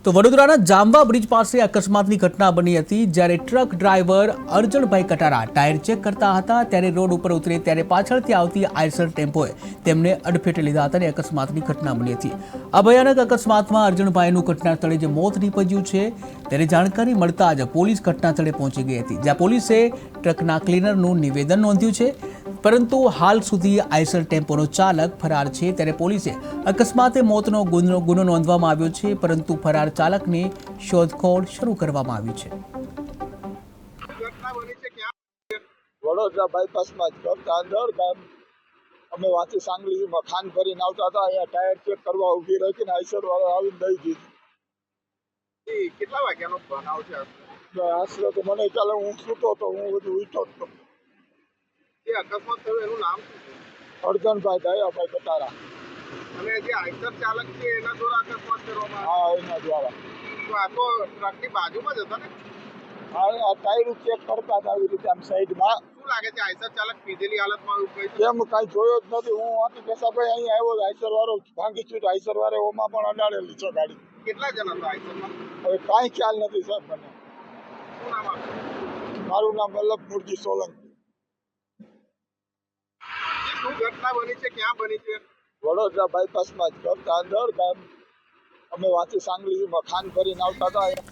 તો વડોદરાના જાંબા બ્રિજ પાસે અકસ્માતની ઘટના બની હતી જ્યારે ટ્રક ડ્રાઈવર અર્જણભાઈ કટારા ટાયર ચેક કરતા હતા ત્યારે રોડ ઉપર ઉતરે ત્યારે પાછળથી આવતી આઈસર ટેમ્પોએ તેમને અડફેટે લીધા હતા અને અકસ્માતની ઘટના બની હતી। આ ભયાનક અકસ્માતમાં અર્જણભાઈનું ઘટના સ્થળે જે મોત નીપજ્યું છે ત્યારે જાણકારી મળતા જ પોલીસ ઘટના સ્થળે પહોંચી ગઈ હતી, જ્યાં પોલીસે ટ્રકના ક્લીનરનું નિવેદન નોંધ્યું છે, પરંતુ હાલ સુધી આઈસર ટેમ્પોનો ચાલક ફરાર છે। ત્યારે પોલીસે અકસ્માતે મોતનો ગુનો નોંધવામાં આવ્યો છે, પરંતુ ફરાર ચાલકની શોધખોળ શરૂ કરવામાં આવી છે। વડોદરા બાયપાસમાં ચાંદોર ગામ અમે વાંચી સાંગલીમાં ખાન ભરીને આવતા હતા। અહીંયા ટાયર ચેક કરવા ઊભી રહી ને આઈસર વાળો આવીને દઈ દીધી। કેટલા વાગ્યાનો બનાવ છે? આશરે તો મને ચાલે હું સૂતો તો હું બધું ઉઠો હતો। જે અકસ્માત થયો એનું નામ શું છે? અર્જણભાઈ દયાભાઈ કટારા। અને જે આઈસર ચાલક છે એના દ્વારા અકસ્માત કરવામાં હા, એના દ્વારા। તો આખો ટ્રકની બાજુમાં જ હતા ને? હા, આ ટાયર ચેક કરતા હતા આવી રીતે આમ સાઈડમાં। શું લાગે છે આઈસર ચાલક પીધેલી હાલતમાં એવું કઈ? કેમ કાંઈ જોયો જ નથી। હું વાંચી પેશાભાઈ અહીંયા આવ્યો, આઈસર વાળો ભાંગી છું, આઈસર વાળે ઓમાં પણ અડાડેલી છે ગાડી। કેટલા જણા હતા આઈસરમાં? હવે કાંઈ ખ્યાલ નથી સાહેબ મને। શું નામ આપનું? મારું નામ વલ્લભ મુરજી સોલંકી। શું ઘટના બની છે, ક્યાં બની છે? વડોદરા બાયપાસમાં ચાંદોર ગામ અમે વાંચી સાંગલીમાં ખાન ભરીને આવતા હતા।